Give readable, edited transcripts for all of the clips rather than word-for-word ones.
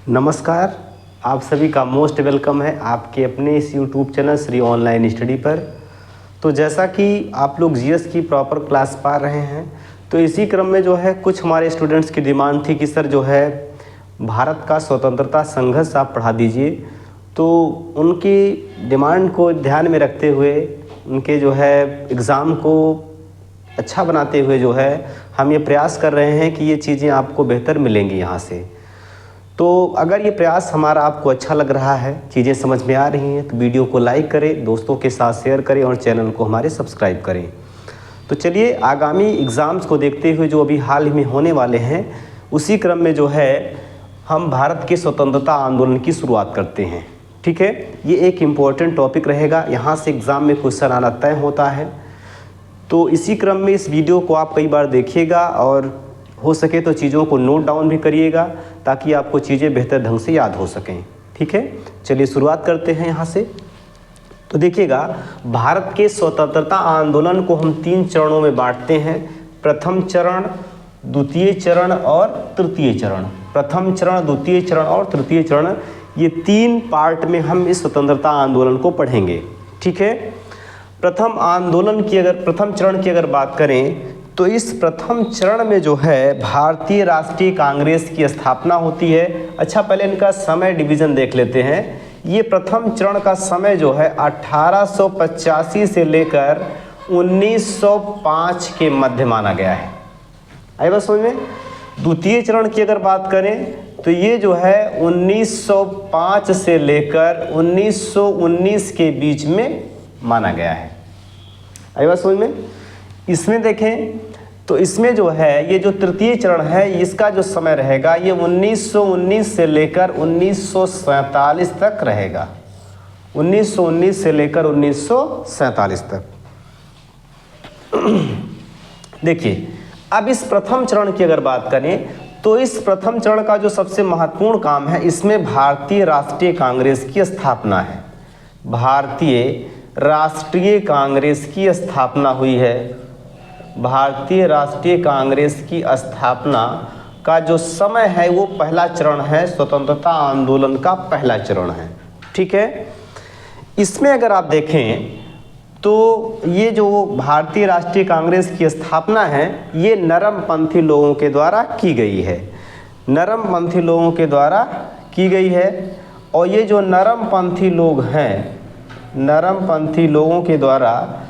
नमस्कार, आप सभी का मोस्ट वेलकम है आपके अपने इस YouTube channel Shri online study पर। तो जैसा कि आप लोग जीएस की प्रॉपर क्लास पा रहे हैं, तो इसी क्रम में जो है कुछ हमारे स्टूडेंट्स की डिमांड थी कि सर जो है भारत का स्वतंत्रता संघर्ष आप पढ़ा दीजिए। तो उनकी डिमांड को ध्यान में रखते हुए उनके जो है एग्ज़ाम को अच्छा बनाते हुए जो है हम ये प्रयास कर रहे हैं कि ये चीज़ें आपको बेहतर मिलेंगी यहाँ से। तो अगर ये प्रयास हमारा आपको अच्छा लग रहा है, चीज़ें समझ में आ रही हैं, तो वीडियो को लाइक करें, दोस्तों के साथ शेयर करें और चैनल को हमारे सब्सक्राइब करें। तो चलिए आगामी एग्ज़ाम्स को देखते हुए जो अभी हाल ही में होने वाले हैं, उसी क्रम में जो है हम भारत के स्वतंत्रता आंदोलन की शुरुआत करते हैं। ठीक है, ये एक इम्पॉर्टेंट टॉपिक रहेगा, यहाँ से एग्ज़ाम में क्वेश्चन आना तय होता है। तो इसी क्रम में इस वीडियो को आप कई बार देखिएगा और हो सके तो चीज़ों को नोट डाउन भी करिएगा ताकि आपको चीज़ें बेहतर ढंग से याद हो सकें। ठीक है, चलिए शुरुआत करते हैं यहाँ से। तो देखिएगा, भारत के स्वतंत्रता आंदोलन को हम 3 चरणों में बांटते हैं। प्रथम चरण, द्वितीय चरण और तृतीय चरण। प्रथम चरण, द्वितीय चरण और तृतीय चरण, ये 3 पार्ट में हम इस स्वतंत्रता आंदोलन को पढ़ेंगे। ठीक है, प्रथम चरण की अगर बात करें तो इस प्रथम चरण में जो है भारतीय राष्ट्रीय कांग्रेस की स्थापना होती है। अच्छा, पहले इनका समय डिवीज़न देख लेते हैं। ये प्रथम चरण का समय जो है 1885 से लेकर 1905 के मध्य माना गया है। आई बात समझ में। द्वितीय चरण की अगर बात करें तो ये जो है 1905 से लेकर 1919 के बीच में माना गया है। आई बात समझ में। इसमें देखें तो इसमें जो है ये जो तृतीय चरण है, इसका जो समय रहेगा ये 1919 से लेकर 1947 तक रहेगा। 1919 से लेकर 1947 तक। देखिए, अब इस प्रथम चरण की अगर बात करें तो इस प्रथम चरण का जो सबसे महत्वपूर्ण काम है, इसमें भारतीय राष्ट्रीय कांग्रेस की स्थापना है। भारतीय राष्ट्रीय कांग्रेस की स्थापना हुई है। भारतीय राष्ट्रीय कांग्रेस की स्थापना का जो समय है वो पहला चरण है, स्वतंत्रता आंदोलन का पहला चरण है। ठीक है, इसमें अगर आप देखें तो ये जो भारतीय राष्ट्रीय कांग्रेस की स्थापना है ये नरमपंथी लोगों के द्वारा की गई है। नरमपंथी लोगों के द्वारा की गई है। और ये जो नरमपंथी लोग हैं, नरमपंथी लोगों के द्वारा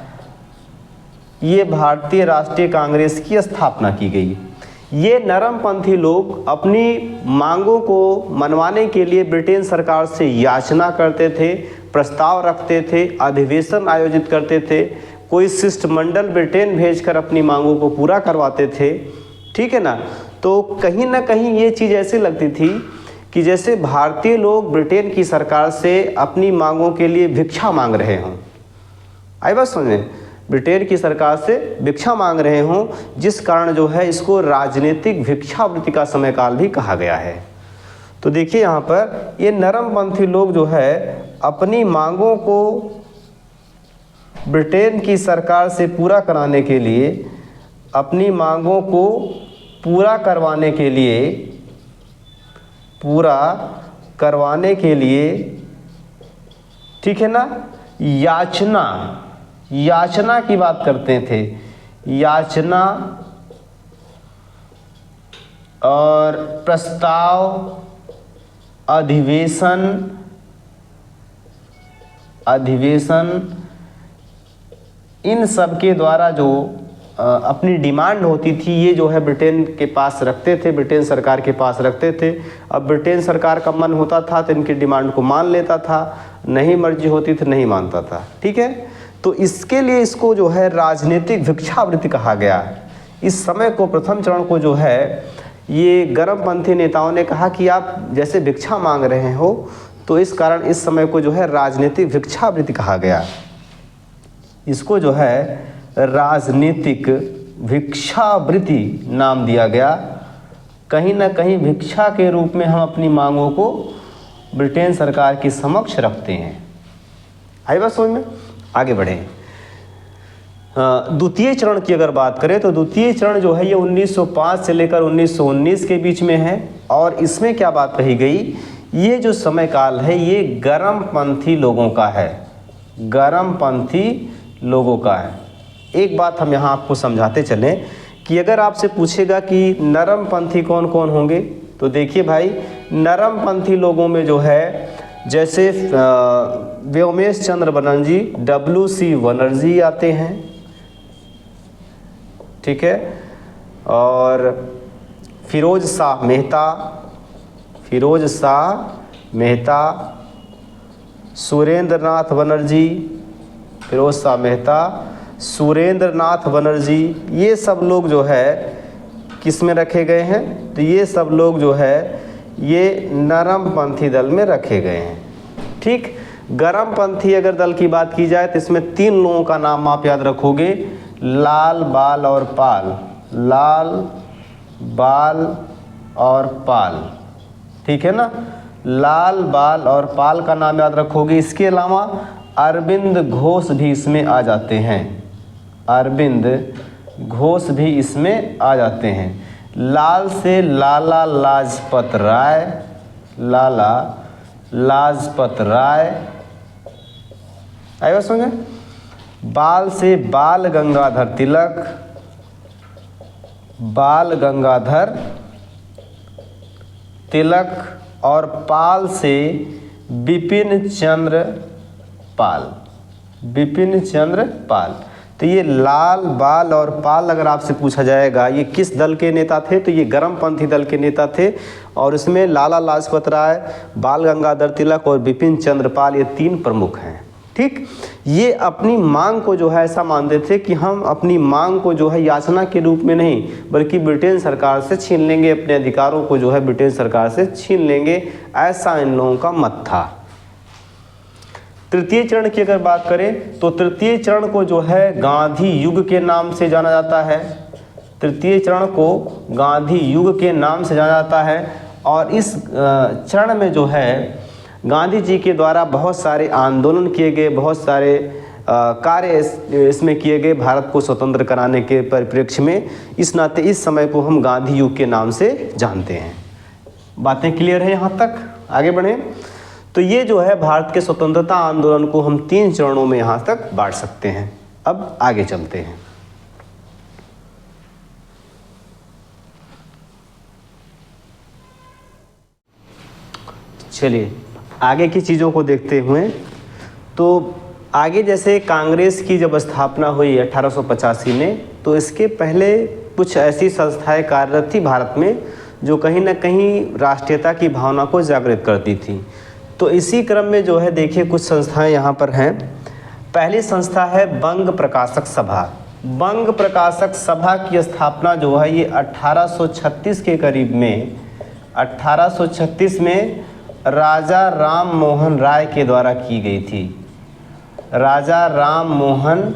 ये भारतीय राष्ट्रीय कांग्रेस की स्थापना की गई। ये नरमपंथी लोग अपनी मांगों को मनवाने के लिए ब्रिटेन सरकार से याचना करते थे, प्रस्ताव रखते थे, अधिवेशन आयोजित करते थे, कोई शिष्टमंडल ब्रिटेन भेजकर अपनी मांगों को पूरा करवाते थे। ठीक है ना। तो कहीं ना कहीं ये चीज़ ऐसी लगती थी कि जैसे भारतीय लोग ब्रिटेन की सरकार से अपनी मांगों के लिए भिक्षा मांग रहे हों। आई बात समझें, ब्रिटेन की सरकार से भिक्षा मांग रहे हों, जिस कारण जो है इसको राजनीतिक भिक्षावृत्ति का समय काल भी कहा गया है। तो देखिए यहाँ पर ये नरमपंथी लोग जो है अपनी मांगों को ब्रिटेन की सरकार से पूरा कराने के लिए, अपनी मांगों को पूरा करवाने के लिए ठीक है ना, याचना की बात करते थे। याचना और प्रस्ताव, अधिवेशन इन सब के द्वारा जो अपनी डिमांड होती थी, ये जो है ब्रिटेन के पास रखते थे, ब्रिटेन सरकार के पास रखते थे। अब ब्रिटेन सरकार का मन होता था तो इनकी डिमांड को मान लेता था, नहीं मर्जी होती थी नहीं मानता था। ठीक है, तो इसके लिए इसको जो है राजनीतिक भिक्षावृत्ति कहा गया। इस समय को, प्रथम चरण को जो है ये गर्मपंथी नेताओं ने कहा कि आप जैसे भिक्षा मांग रहे हो, तो इस कारण इस समय को जो है राजनीतिक भिक्षावृत्ति कहा गया। इसको जो है राजनीतिक भिक्षावृत्ति नाम दिया गया। कहीं ना कहीं भिक्षा के रूप में हम अपनी मांगों को ब्रिटेन सरकार के समक्ष रखते हैं। आई बात समझ में। आगे बढ़ें। द्वितीय चरण की अगर बात करें तो द्वितीय चरण जो है ये 1905 से लेकर 1919 के बीच में है। और इसमें क्या बात कही गई, ये जो समय काल है ये गर्मपंथी लोगों का है, गर्मपंथी लोगों का है। एक बात हम यहाँ आपको समझाते चलें कि अगर आपसे पूछेगा कि नरमपंथी कौन कौन होंगे, तो देखिए भाई, नरमपंथी लोगों में जो है जैसे व्योमेश चंद्र बनर्जी, WC बनर्जी आते हैं, ठीक है, और फिरोज शाह मेहता, सुरेंद्र नाथ बनर्जी, फिरोज शाह मेहता, सुरेंद्र नाथ बनर्जी, ये सब लोग जो है किस में रखे गए हैं, तो ये सब लोग जो है ये नरमपंथी दल में रखे गए हैं। ठीक, गर्मपंथी अगर दल की बात की जाए तो इसमें 3 लोगों का नाम आप याद रखोगे, लाल, बाल और पाल, लाल, बाल और पाल, ठीक है ना, लाल, बाल और पाल का नाम याद रखोगे। इसके अलावा अरविंद घोष भी इसमें आ जाते हैं, अरविंद घोष भी इसमें आ जाते हैं। लाल से लाला लाजपत राय, लाला लाजपत राय आएगा समझे। बाल से बाल गंगाधर तिलक, बाल गंगाधर तिलक, और पाल से बिपिन चंद्र पाल, बिपिन चंद्र पाल। तो ये लाल, बाल और पाल अगर आपसे पूछा जाएगा ये किस दल के नेता थे, तो ये गर्मपंथी दल के नेता थे। और इसमें लाला लाजपत राय, बाल गंगाधर तिलक और बिपिन चंद्र पाल, ये 3 प्रमुख हैं। ठीक, ये अपनी मांग को जो है ऐसा मानते थे कि हम अपनी मांग को जो है याचना के रूप में नहीं बल्कि ब्रिटेन सरकार से छीन लेंगे, अपने अधिकारों को जो है ब्रिटेन सरकार से छीन लेंगे, ऐसा इन लोगों का मत था। तृतीय चरण की अगर बात करें तो तृतीय चरण को जो है गांधी युग के नाम से जाना जाता है, तृतीय चरण को गांधी युग के नाम से जाना जाता है। और इस चरण में जो है गांधी जी के द्वारा बहुत सारे आंदोलन किए गए, बहुत सारे कार्य इसमें किए गए भारत को स्वतंत्र कराने के परिप्रेक्ष्य में। इस नाते इस समय को हम गांधी युग के नाम से जानते हैं। बातें क्लियर है यहाँ तक, आगे बढ़ें। तो ये जो है भारत के स्वतंत्रता आंदोलन को हम 3 चरणों में यहाँ तक बांट सकते हैं। अब आगे चलते हैं। चलिए आगे की चीज़ों को देखते हुए, तो आगे जैसे कांग्रेस की जब स्थापना हुई 1885 में, तो इसके पहले कुछ ऐसी संस्थाएं कार्यरत थी भारत में जो कहीं ना कहीं राष्ट्रीयता की भावना को जागृत करती थी। तो इसी क्रम में जो है देखिए कुछ संस्थाएं यहाँ पर हैं। पहली संस्था है बंग प्रकाशक सभा। बंग प्रकाशक सभा की स्थापना जो है ये 1836 के करीब में, 1836 में राजा राम मोहन राय के द्वारा की गई थी। राजा राम मोहन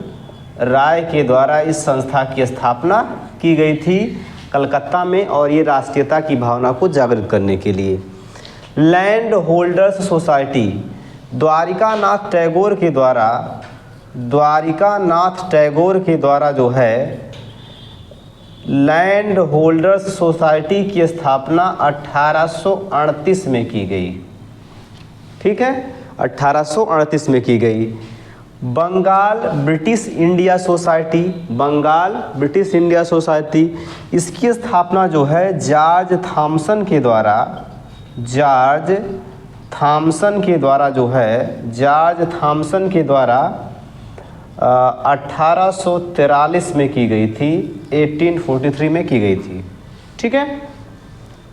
राय के द्वारा इस संस्था की स्थापना की गई थी कलकत्ता में, और ये राष्ट्रीयता की भावना को जागृत करने के लिए। Land holders society Dwarikanath Tagore के द्वारा जो है लैंड होल्डर्स सोसाइटी की स्थापना 1838 में की गई। ठीक है, 1838 में की गई। Bengal British India society, Bengal British India society, इसकी स्थापना जो है जॉर्ज थॉमसन के द्वारा, जॉर्ज थॉमसन के द्वारा 1843 में की गई थी, 1843 में की गई थी। ठीक है,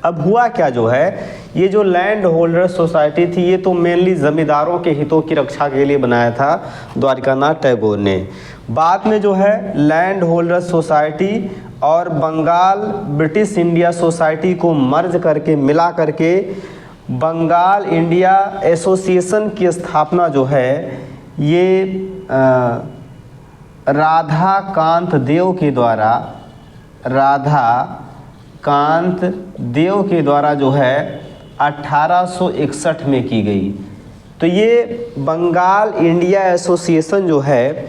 अब हुआ क्या जो है, ये जो लैंड होल्डर सोसाइटी थी ये तो मेनली ज़मींदारों के हितों की रक्षा के लिए बनाया था द्वारिकानाथ टैगोर ने। बाद में जो है लैंड होल्डर सोसाइटी और बंगाल ब्रिटिश इंडिया सोसाइटी को मर्ज करके, मिला करके बंगाल इंडिया एसोसिएशन की स्थापना जो है ये राधाकांत देव के द्वारा जो है 1861 में की गई। तो ये बंगाल इंडिया एसोसिएशन जो है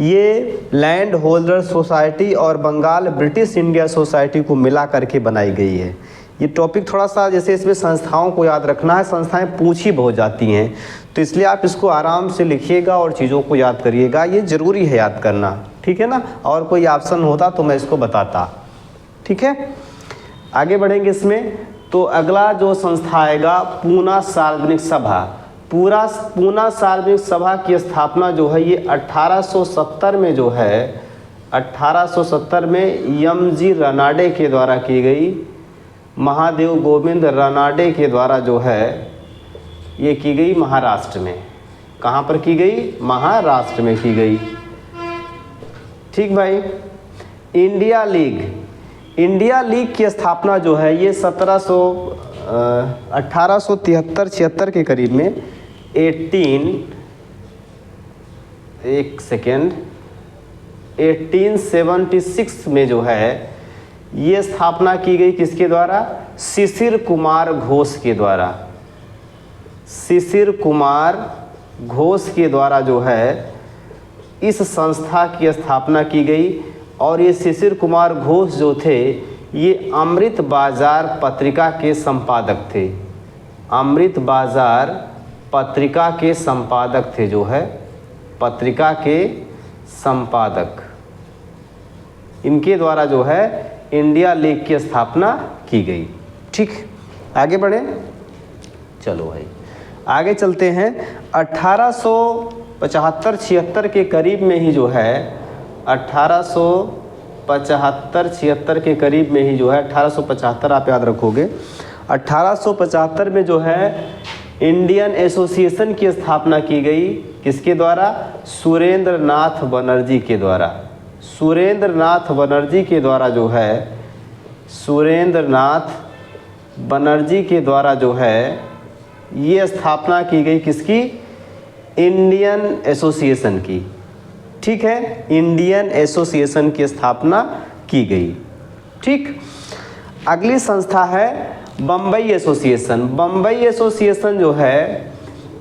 ये लैंड होल्डर सोसाइटी और बंगाल ब्रिटिश इंडिया सोसाइटी को मिला करके बनाई गई है। ये टॉपिक थोड़ा सा, जैसे इसमें संस्थाओं को याद रखना है, संस्थाएं पूछी बहुत जाती हैं, तो इसलिए आप इसको आराम से लिखिएगा और चीज़ों को याद करिएगा, ये ज़रूरी है याद करना, ठीक है ना। और कोई ऑप्शन होता तो मैं इसको बताता, ठीक है। आगे बढ़ेंगे इसमें, तो अगला जो संस्था आएगा पूना सार्वजनिक सभा। पूना सार्वजनिक सभा की स्थापना जो है ये 1870 में जो है 1870 में यमजी रनाडे के द्वारा की गई। महादेव गोविंद रनाडे के द्वारा जो है ये की गई महाराष्ट्र में। कहाँ पर की गई? महाराष्ट्र में की गई, ठीक भाई। इंडिया लीग की स्थापना जो है ये 1873-76 के करीब में 1876 में जो है ये स्थापना की गई। किसके द्वारा? शिशिर कुमार घोष के द्वारा। शिशिर कुमार घोष के द्वारा जो है इस संस्था की स्थापना की गई। और ये शिशिर कुमार घोष जो थे ये अमृत बाजार पत्रिका के संपादक थे। अमृत बाजार पत्रिका के संपादक थे, जो है पत्रिका के संपादक। इनके द्वारा जो है इंडिया लीग की स्थापना की गई, ठीक। आगे बढ़े, चलो भाई आगे चलते हैं। 1875-76 के करीब में ही जो है 1875-76 के करीब में ही जो है 1875 आप याद रखोगे। 1875 में जो है इंडियन एसोसिएशन की स्थापना की गई। किसके द्वारा? सुरेंद्र नाथ बनर्जी के द्वारा। सुरेंद्र नाथ बनर्जी के द्वारा जो है सुरेंद्र नाथ बनर्जी के द्वारा जो है ये स्थापना की गई। किसकी? इंडियन एसोसिएशन की, ठीक है। इंडियन एसोसिएशन की स्थापना की गई, ठीक। अगली संस्था है बम्बई एसोसिएशन। बम्बई एसोसिएशन जो है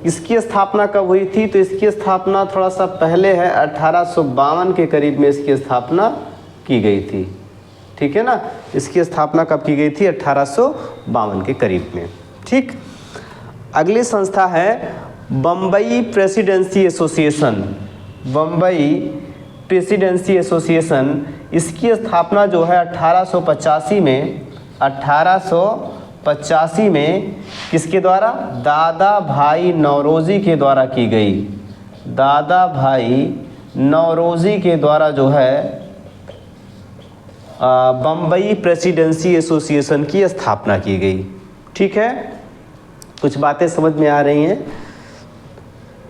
इसकी स्थापना कब हुई थी? तो इसकी स्थापना थोड़ा सा पहले है, 1852 के करीब में इसकी स्थापना की गई थी, ठीक है ना। इसकी स्थापना कब की गई थी? 1852 के करीब में, ठीक। अगली संस्था है Bombay presidency association. Bombay presidency association, इसकी स्थापना जो है 1885 में किसके द्वारा? दादा भाई नौरोजी के द्वारा की गई। दादा भाई नौरोजी के द्वारा जो है बम्बई प्रेसिडेंसी एसोसिएशन की स्थापना की गई, ठीक है। कुछ बातें समझ में आ रही हैं,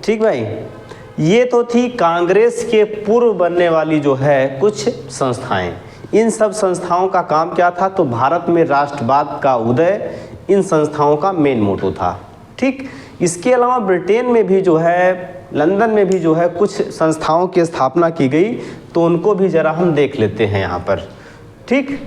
ठीक भाई। ये तो थी कांग्रेस के पूर्व बनने वाली जो है कुछ संस्थाएं। इन सब संस्थाओं का काम क्या था? तो भारत में राष्ट्रवाद का उदय इन संस्थाओं का मेन मोटो था, ठीक। इसके अलावा ब्रिटेन में भी जो है, लंदन में भी जो है कुछ संस्थाओं की स्थापना की गई, तो उनको भी जरा हम देख लेते हैं यहाँ पर, ठीक।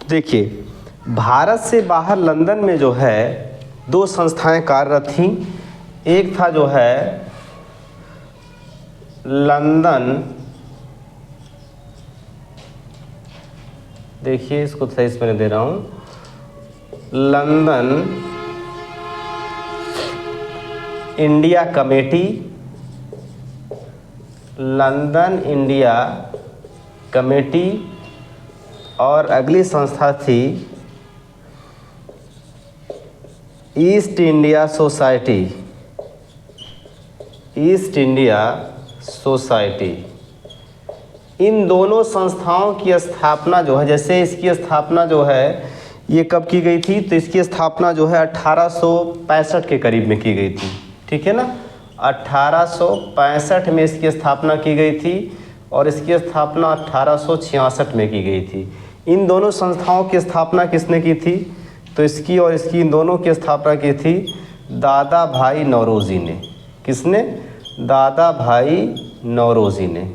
देखिए, भारत से बाहर लंदन में जो है दो संस्थाएं कार्यरत थीं। एक था जो है लंदन, देखिए इसको सही से मैंने दे रहा हूँ, London India Committee. London India Committee. और अगली संस्था थी East India Society. East India Society. इन दोनों संस्थाओं की स्थापना जो है, जैसे इसकी स्थापना जो है ये कब की गई थी? तो इसकी स्थापना जो है 1865 के करीब में की गई थी, ठीक है ना। 1865 में इसकी स्थापना की गई थी और इसकी स्थापना 1866 में की गई थी। इन दोनों संस्थाओं की स्थापना किसने की थी? तो इसकी और इसकी, इन दोनों की स्थापना की थी दादा भाई नौरोजी ने। किसने? दादा भाई नौरोजी ने,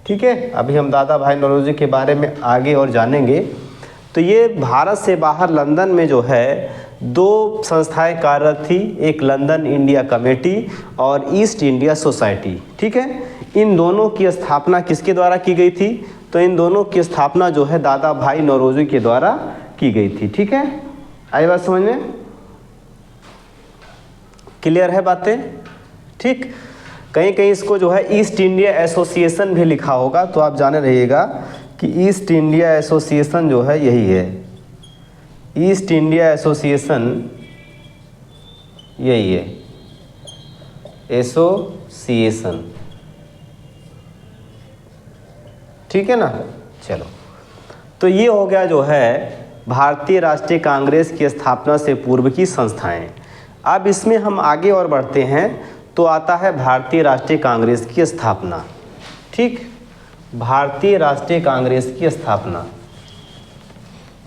ठीक है। अभी हम दादा भाई नौरोजी के बारे में आगे और जानेंगे। तो ये भारत से बाहर लंदन में जो है 2 संस्थाएं कार्यरत थी, एक लंदन इंडिया कमेटी और ईस्ट इंडिया सोसाइटी। ठीक है, इन दोनों की स्थापना किसके द्वारा की गई थी? तो इन दोनों की स्थापना जो है दादा भाई नौरोजी के द्वारा की गई थी। ठीक है, आई बात समझ में? क्लियर है बातें? ठीक, कहीं कहीं इसको जो है ईस्ट इंडिया एसोसिएशन भी लिखा होगा, तो आप जाने रहिएगा कि ईस्ट इंडिया एसोसिएशन जो है यही है, ईस्ट इंडिया एसोसिएशन यही है, एसोसिएशन। ठीक है ना? चलो, तो ये हो गया जो है भारतीय राष्ट्रीय कांग्रेस की स्थापना से पूर्व की संस्थाएं। अब इसमें हम आगे और बढ़ते हैं तो आता है भारतीय राष्ट्रीय कांग्रेस की स्थापना। ठीक, भारतीय राष्ट्रीय कांग्रेस की स्थापना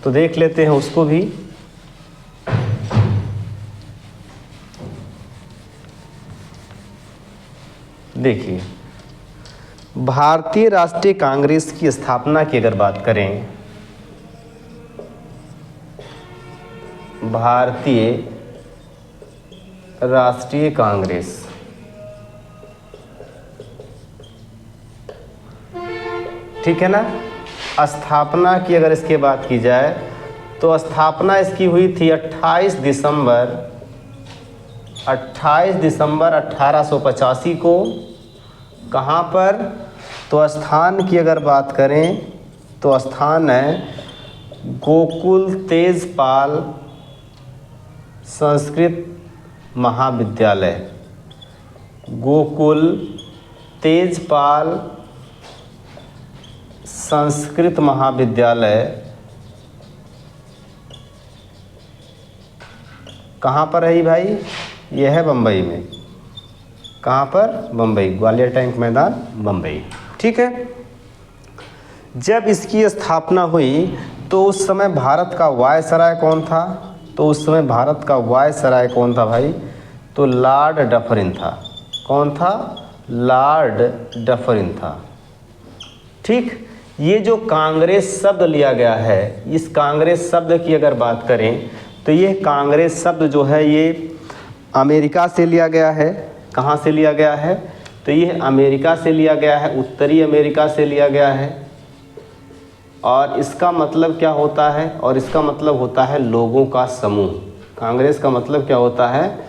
तो देख लेते हैं उसको भी। देखिए, भारतीय राष्ट्रीय कांग्रेस की स्थापना की अगर बात करें, भारतीय राष्ट्रीय कांग्रेस ठीक है ना, स्थापना की अगर इसके बात की जाए तो स्थापना इसकी हुई थी 28 दिसंबर 1885 को। कहाँ पर? तो स्थान की अगर बात करें तो स्थान है गोकुल तेजपाल संस्कृत महाविद्यालय, गोकुल तेजपाल संस्कृत महाविद्यालय। कहाँ पर है भाई? यह है बम्बई में। कहाँ पर? बम्बई, ग्वालियर टैंक मैदान, बम्बई। ठीक है, जब इसकी स्थापना हुई तो उस समय भारत का वायसराय कौन था? तो उस समय भारत का वायसराय कौन था भाई? तो लॉर्ड डफरिन था। कौन था? लॉर्ड डफरिन था। ठीक, ये जो कांग्रेस शब्द लिया गया है, इस कांग्रेस शब्द की अगर बात करें तो ये कांग्रेस शब्द जो है ये अमेरिका से लिया गया है। कहाँ से लिया गया है? तो ये अमेरिका से लिया गया है, उत्तरी अमेरिका से लिया गया है। और इसका मतलब क्या होता है? और इसका मतलब होता है लोगों का समूह। कांग्रेस का मतलब क्या होता है?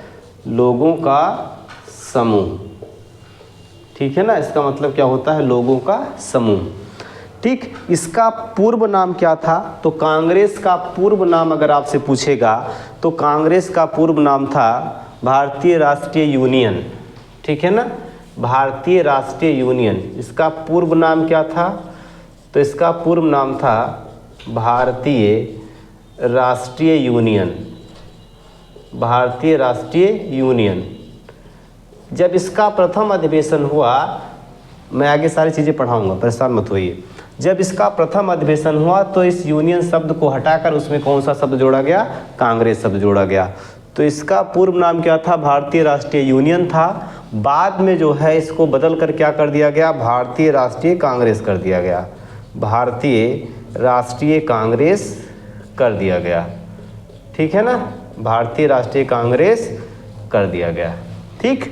लोगों का समूह। ठीक है ना, इसका मतलब क्या होता है? लोगों का समूह। ठीक, इसका पूर्व नाम क्या था? तो कांग्रेस का पूर्व नाम अगर आपसे पूछेगा तो कांग्रेस का पूर्व नाम था भारतीय राष्ट्रीय यूनियन। ठीक है ना, भारतीय राष्ट्रीय यूनियन। इसका पूर्व नाम क्या था? तो इसका पूर्व नाम था भारतीय राष्ट्रीय यूनियन, भारतीय राष्ट्रीय यूनियन। जब इसका प्रथम अधिवेशन हुआ, मैं आगे सारी चीज़ें पढ़ाऊंगा, परेशान मत होइए। जब इसका प्रथम अधिवेशन हुआ तो इस यूनियन शब्द को हटाकर उसमें कौन सा शब्द जोड़ा गया? कांग्रेस शब्द जोड़ा गया। तो इसका पूर्व नाम क्या था? भारतीय राष्ट्रीय यूनियन था। बाद में जो है इसको बदल कर क्या कर दिया गया? भारतीय राष्ट्रीय कांग्रेस कर दिया गया। भारतीय राष्ट्रीय कांग्रेस कर दिया गया। ठीक है ना, भारतीय राष्ट्रीय कांग्रेस कर दिया गया। ठीक,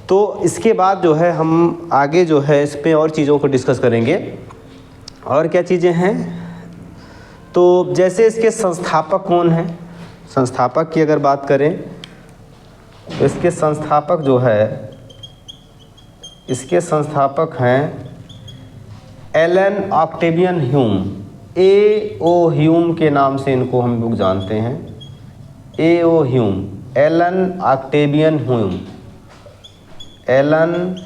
तो इसके बाद जो है हम आगे जो है इस पे और चीज़ों को डिस्कस करेंगे। और क्या चीज़ें हैं? तो जैसे इसके संस्थापक कौन हैं? संस्थापक की अगर बात करें तो इसके संस्थापक जो है, इसके संस्थापक हैं Elon Octavian Hume, A.O. Hume के नाम से इनको हम लोग जानते हैं। A.O. Hume, Allan Octavian Hume, Allan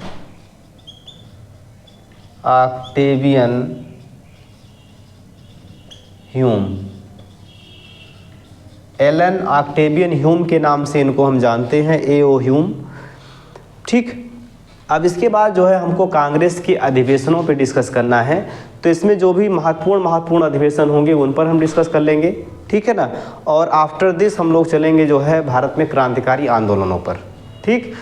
Octavian Hume, Allan Octavian Hume के नाम से इनको हम जानते हैं, A.O. ह्यूम। ठीक, अब इसके बाद जो है हमको कांग्रेस के अधिवेशनों पे डिस्कस करना है। तो इसमें जो भी महत्वपूर्ण अधिवेशन होंगे उन पर हम डिस्कस कर लेंगे। ठीक है ना, और आफ्टर दिस हम लोग चलेंगे जो है भारत में क्रांतिकारी आंदोलनों पर। ठीक,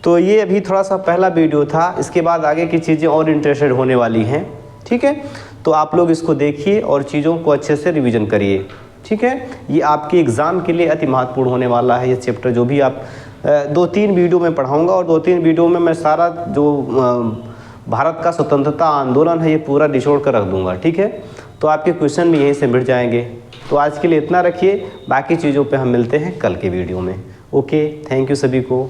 तो ये अभी थोड़ा सा पहला वीडियो था, इसके बाद आगे की चीज़ें और इंटरेस्टेड होने वाली हैं। ठीक है, तो आप लोग इसको देखिए और चीज़ों को अच्छे से रिवीजन करिए, ठीक है। ये आपके एग्ज़ाम के लिए अति महत्वपूर्ण होने वाला है ये चैप्टर, जो भी आप 2-3 वीडियो में पढ़ाऊँगा और 2-3 वीडियो में मैं सारा जो भारत का स्वतंत्रता आंदोलन है ये पूरा निचोड़ कर रख दूँगा, ठीक है। तो आपके क्वेश्चन भी यहीं से मिट जाएंगे। तो आज के लिए इतना रखिए, बाकी चीज़ों पे हम मिलते हैं कल के वीडियो में। ओके, थैंक यू सभी को।